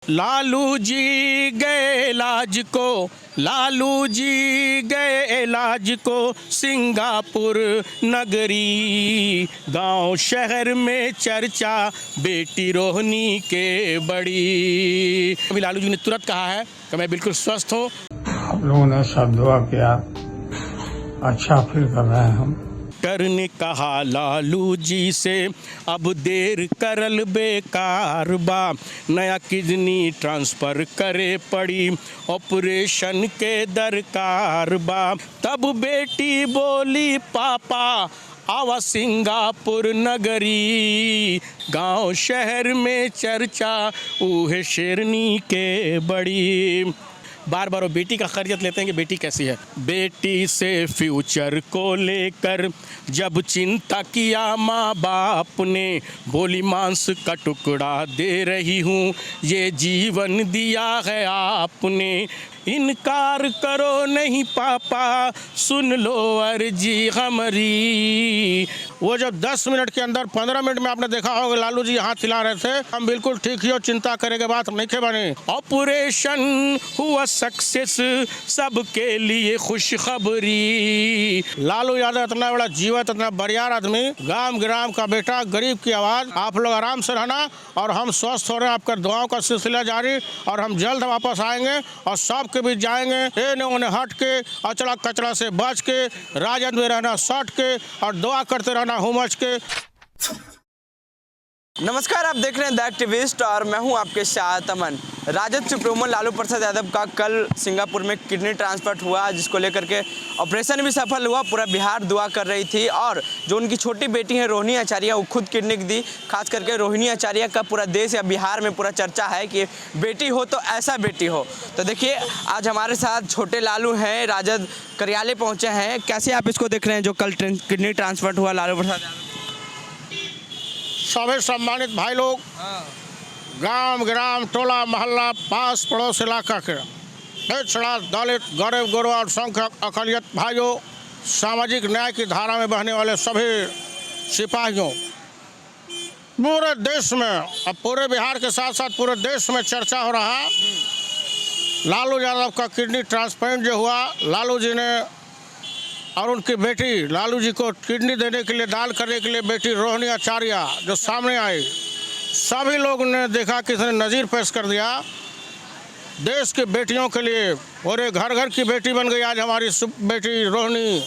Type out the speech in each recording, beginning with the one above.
लालू जी गए इलाज को, लालू जी गए इलाज को सिंगापुर नगरी, गांव शहर में चर्चा बेटी रोहिणी के बड़ी। अभी लालू जी ने तुरंत कहा है कि मैं बिल्कुल स्वस्थ हूँ। आप लोगों ने सब दुआ किया, अच्छा फील कर रहे हैं हम। डॉक्टर ने कहा लालू जी से अब देर करल बेकार बा, नया किडनी ट्रांसफ़र करे पड़ी ऑपरेशन के दरकार बा। तब बेटी बोली पापा आवा सिंगापुर नगरी, गांव शहर में चर्चा ऊहे शेरनी के बड़ी। बार बार वो बेटी का खैरियत लेते हैं कि बेटी कैसी है। बेटी से फ्यूचर को लेकर जब चिंता किया माँ बाप ने, बोली मांस का टुकड़ा दे रही हूँ ये जीवन दिया है आपने, इनकार करो नहीं पापा सुन लो अर्जी हमारी। वो जब 10 मिनट के अंदर 15 मिनट में आपने देखा होगा लालू जी हाथ हिला रहे थे, हम बिल्कुल ठीक ही हो, चिंता करे के बात नहीं खे बने। ऑपरेशन हुआ सक्सेस सबके लिए खुशखबरी। लालू यादव इतना बड़ा जीवत, इतना बरियार आदमी, गांव ग्राम का बेटा, गरीब की आवाज़। आप लोग आराम से रहना और हम स्वस्थ हो रहे हैं, आपका दुआओं का सिलसिला जारी, और हम जल्द वापस आएंगे और सब के बीच जाएंगे, इन्हें उन्हें हट के, अचड़ा कचड़ा से बच के, राजद में रहना सट के और दुआ करते रहना हुमच के। नमस्कार, आप देख रहे हैं द एक्टिविस्ट और मैं हूं आपके साथ अमन। राजद सुप्रीमो लालू प्रसाद यादव का कल सिंगापुर में किडनी ट्रांसप्लांट हुआ, जिसको लेकर के ऑपरेशन भी सफल हुआ। पूरा बिहार दुआ कर रही थी और जो उनकी छोटी बेटी है रोहिणी आचार्य, वो खुद किडनी दी। खास करके रोहिणी आचार्य का पूरा देश या बिहार में पूरा चर्चा है कि बेटी हो तो ऐसा बेटी हो। तो देखिए, आज हमारे साथ छोटे लालू हैं, राजद कार्यालय पहुँचे हैं। कैसे आप इसको देख रहे हैं जो कल किडनी ट्रांसप्लांट हुआ लालू प्रसाद यादव? सभी सम्मानित भाई लोग, गांव ग्राम टोला मोहल्ला पास पड़ोस इलाका के पिछड़ा दलित गरीब गुरु और संख्यक अकलियत भाइयों, सामाजिक न्याय की धारा में बहने वाले सभी सिपाहियों, पूरे देश में, अब पूरे बिहार के साथ साथ पूरे देश में चर्चा हो रहा। लालू यादव का किडनी ट्रांसप्लांट जो हुआ, लालू जी ने और उनकी बेटी, लालू जी को किडनी देने के लिए, दान करने के लिए बेटी रोहिणी आचार्य जो सामने आई, सभी लोगों ने देखा कि इसने नज़ीर पेश कर दिया। देश की बेटियों के लिए और घर घर की बेटी बन गई आज हमारी बेटी रोहिणी।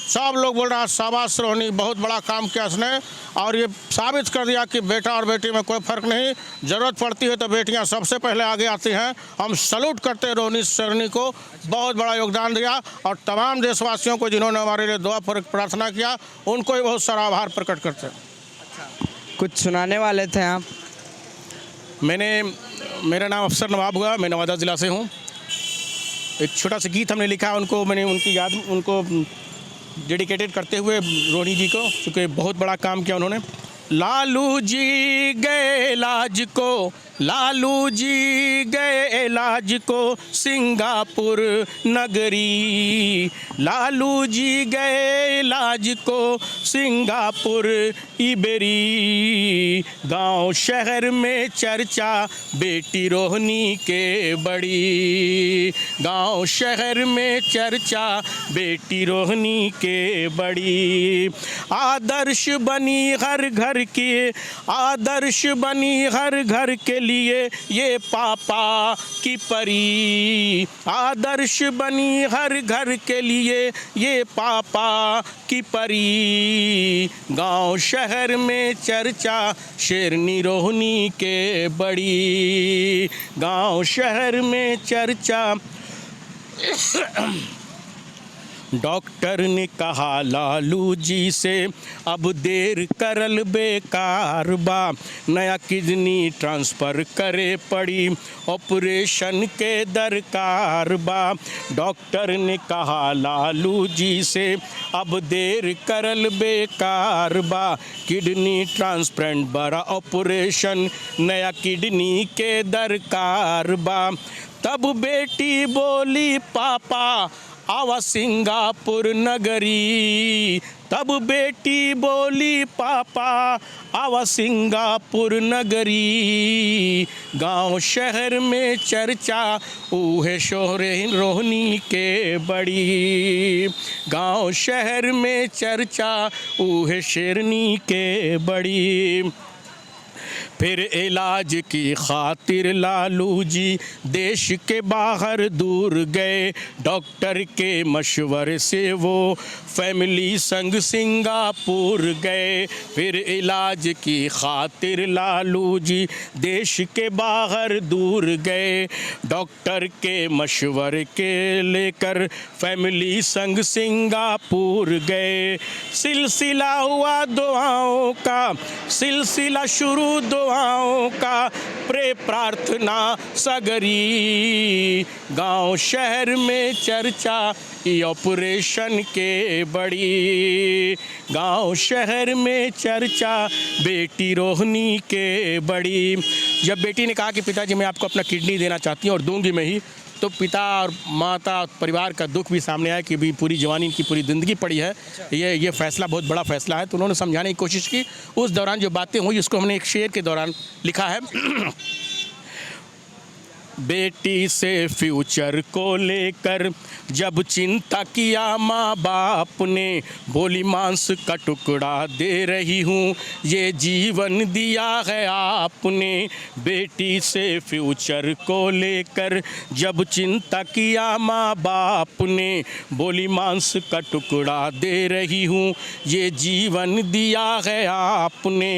सब लोग बोल रहा शाबाश रोहिणी, बहुत बड़ा काम किया उसने, और ये साबित कर दिया कि बेटा और बेटी में कोई फ़र्क नहीं, ज़रूरत पड़ती है तो बेटियां सबसे पहले आगे आती हैं। हम सैल्यूट करते हैं रोहिणी शेरनी को, बहुत बड़ा योगदान दिया, और तमाम देशवासियों को जिन्होंने हमारे लिए दुआ प्रार्थना किया, उनको भी बहुत सारा आभार प्रकट करते हैं। कुछ सुनाने वाले थे आप? मेरा नाम अफसर नवाब हुआ, मैं नवादा ज़िला से हूँ। एक छोटा सा गीत हमने लिखा, उनको मैंने उनकी याद उनको डेडिकेटेड करते हुए रोहिणी जी को, क्योंकि बहुत बड़ा काम किया उन्होंने। लालू जी गए इलाज को, लालू जी गए इलाज को सिंगापुर नगरी, लालू जी गए इलाज को सिंगापुर इबेरी, गांव शहर में चर्चा बेटी रोहिणी के बड़ी, गांव शहर में चर्चा बेटी रोहिणी के बड़ी। आदर्श बनी हर घर की, आदर्श बनी हर घर के लिए ये पापा की परी, आदर्श बनी हर घर के लिए ये पापा की परी, गांव शहर में चर्चा शेरनी रोहिणी के बड़ी, गांव शहर में चर्चा। डॉक्टर ने कहा लालू जी से अब देर करल बेकार बा, नया किडनी ट्रांसफ़र करे पड़ी ऑपरेशन के दरकार बा। डॉक्टर ने कहा लालू जी से अब देर करल बेकार बा, किडनी ट्रांसप्लांट बड़ा ऑपरेशन नया किडनी के दरकार बा। तब बेटी बोली पापा आवा सिंगापुर नगरी, तब बेटी बोली पापा आवा सिंगापुर नगरी। गांव शहर में चर्चा ऊहे शोहरे रोहनी के बड़ी। गांव शहर में चर्चा ऊहे शेरनी के बड़ी। फिर इलाज की खातिर लालू जी देश के बाहर दूर गए। डॉक्टर के मशवरे से वो फैमिली संग सिंगापुर गए। फिर इलाज की खातिर लालू जी देश के बाहर दूर गए। डॉक्टर के मशवरे के लेकर फैमिली संग सिंगापुर गए। सिलसिला हुआ दुआओं का, सिलसिला शुरू दुआओं का, प्रे प्रार्थना सगरी। गांव शहर में चर्चा ये ऑपरेशन के बड़ी। गांव शहर में चर्चा बेटी रोहनी के बड़ी। जब बेटी ने कहा कि पिताजी मैं आपको अपना किडनी देना चाहती हूँ और दूंगी मैं ही, तो पिता और माता परिवार का दुख भी सामने आया कि भी पूरी जवानी की पूरी ज़िंदगी पड़ी है। ये फैसला बहुत बड़ा फैसला है। तो उन्होंने समझाने की कोशिश की। उस दौरान जो बातें हुई उसको हमने एक शेर के दौरान लिखा है। बेटी से फ्यूचर को लेकर जब चिंता किया माँ बाप ने, बोली मांस का टुकड़ा दे रही हूँ ये जीवन दिया है आपने। बेटी से फ्यूचर को लेकर जब चिंता किया माँ बाप ने, बोली मांस का टुकड़ा दे रही हूँ ये जीवन दिया है आपने।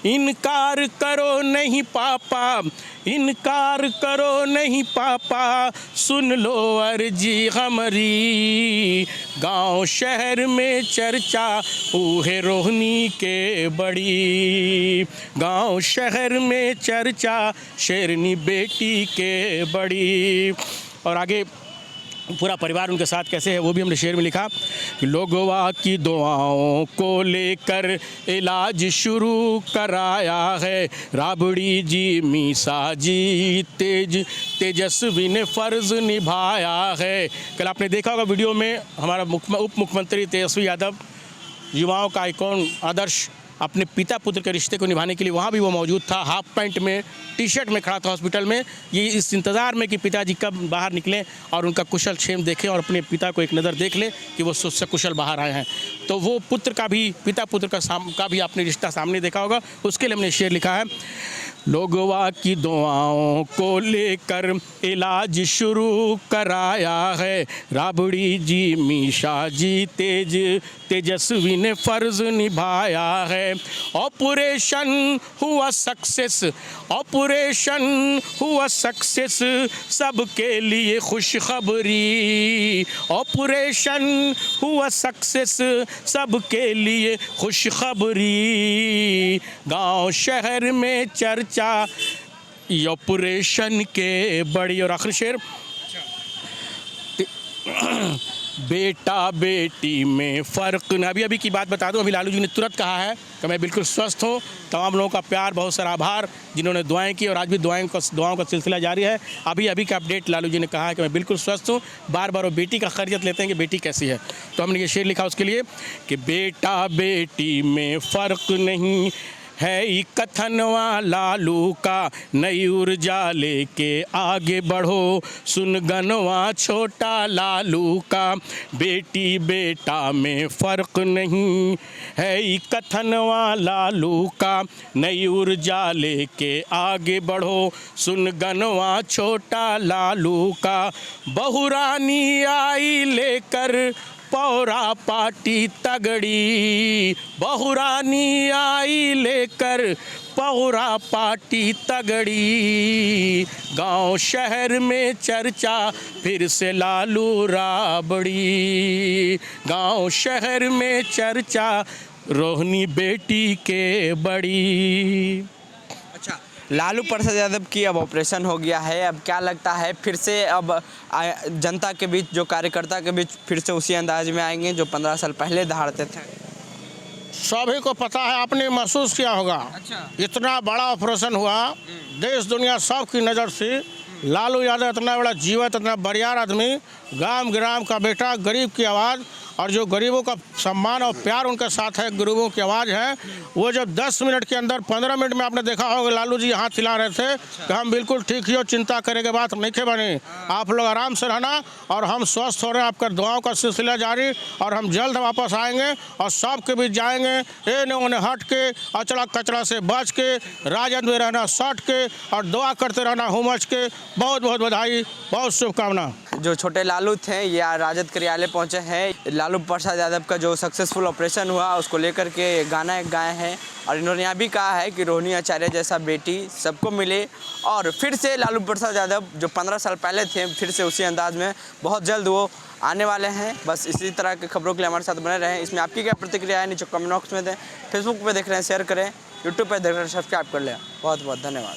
इनकार करो नहीं पापा, इनकार करो नहीं पापा, सुन लो अर्जी हमारी। गांव शहर में चर्चा ऊहे रोहनी के बड़ी। गांव शहर में चर्चा शेरनी बेटी के बड़ी। और आगे पूरा परिवार उनके साथ कैसे है वो भी हमने शेर में लिखा कि लोगवा की दुआओं को लेकर इलाज शुरू कराया है। राबड़ी जी मीसा जी तेजस्वी ने फ़र्ज़ निभाया है। कल आपने देखा होगा वीडियो में हमारा उप मुख्यमंत्री तेजस्वी यादव युवाओं का आइकॉन आदर्श अपने पिता पुत्र के रिश्ते को निभाने के लिए वहाँ भी वो मौजूद था। हाफ पैंट में टी शर्ट में खड़ा था हॉस्पिटल में, ये इस इंतज़ार में कि पिताजी कब बाहर निकलें और उनका कुशल क्षेम देखें और अपने पिता को एक नज़र देख लें कि वो सकुशल बाहर आए हैं। तो वो पुत्र का भी, पिता पुत्र का भी आपने रिश्ता सामने देखा होगा। उसके लिए हमने शेर लिखा है। लोगवा की दुआओं को लेकर इलाज शुरू कराया है। राबड़ी जी मीशा जी तेजस्वी ने फ़र्ज़ निभाया है। ऑपरेशन हुआ सक्सेस, ऑपरेशन हुआ सक्सेस, सबके लिए खुशखबरी। ऑपरेशन हुआ सक्सेस, सबके लिए खुशखबरी। गांव शहर में चर्चा ऑपरेशन के बड़ी। और आखिरी शेर, बेटा बेटी में फ़र्क न। अभी की बात बता दूं, अभी लालू जी ने तुरंत कहा है कि मैं बिल्कुल स्वस्थ हूँ। तमाम लोगों का प्यार, बहुत सारा आभार जिन्होंने दुआएं की और आज भी दुआओं का सिलसिला जारी है। अभी का अपडेट लालू जी ने कहा है कि मैं बिल्कुल स्वस्थ हूँ। बार बार वो बेटी का खैरियत लेते हैं कि बेटी कैसी है। तो हमने ये शेर लिखा उसके लिए कि बेटा बेटी में फ़र्क नहीं है ये कथनवा लालू का, नई ऊर्जा लेके आगे बढ़ो सुन गनवा छोटा लालू का। बेटी बेटा में फ़र्क नहीं है ये कथनवा लालू का, नई ऊर्जा लेके आगे बढ़ो सुन गनवा छोटा लालू का। बहुरानी आई लेकर पौरा पार्टी तगड़ी, बहुरानी आई लेकर पौरा पार्टी तगड़ी। गांव शहर में चर्चा फिर से लालू राबड़ी। गांव शहर में चर्चा रोहनी बेटी के बड़ी। अच्छा, लालू प्रसाद यादव की अब ऑपरेशन हो गया है। अब क्या लगता है फिर से अब जनता के बीच, जो कार्यकर्ता के बीच फिर से उसी अंदाज में आएंगे जो 15 साल पहले दहाड़ते थे? सभी को पता है, आपने महसूस किया होगा। अच्छा। इतना बड़ा ऑपरेशन हुआ, देश दुनिया सब की नज़र से लालू यादव इतना बड़ा जीवत, इतना बरियार आदमी, गांव ग्राम का बेटा, गरीब की आवाज़, और जो गरीबों का सम्मान और प्यार उनके साथ है, गरीबों की आवाज़ है। वो जब 10 मिनट के अंदर 15 मिनट में आपने देखा होगा लालू जी हाथ हिला रहे थे कि हम बिल्कुल ठीक ही हो, चिंता करे के बात नहीं खे बनी, आप लोग आराम से रहना और हम स्वस्थ हो रहे हैं, आपका दुआओं का सिलसिला जारी, और हम जल्द वापस आएंगे और सबके बीच जाएंगे, उन्हें हट के अचड़ा कचड़ा से बच के, राजद में रहना सट के और दुआ करते रहना हुमच के। बहुत बहुत बधाई, बहुत शुभकामना। जो छोटे लालू थे ये आज राजद कार्यालय पहुंचे हैं। लालू प्रसाद यादव का जो सक्सेसफुल ऑपरेशन हुआ उसको लेकर के गाना एक गाए हैं और इन्होंने यहाँ भी कहा है कि रोहिणी आचार्य जैसा बेटी सबको मिले और फिर से लालू प्रसाद यादव जो 15 साल पहले थे फिर से उसी अंदाज में बहुत जल्द वो आने वाले हैं। बस इसी तरह के खबरों के लिए हमारे साथ बने रहें। इसमें आपकी क्या प्रतिक्रिया है नीचे कमेंट बॉक्स में दें। फेसबुक पे देख रहे हैं शेयर करें, यूट्यूब पे देख रहे हैं सब्सक्राइब कर लें। बहुत बहुत धन्यवाद।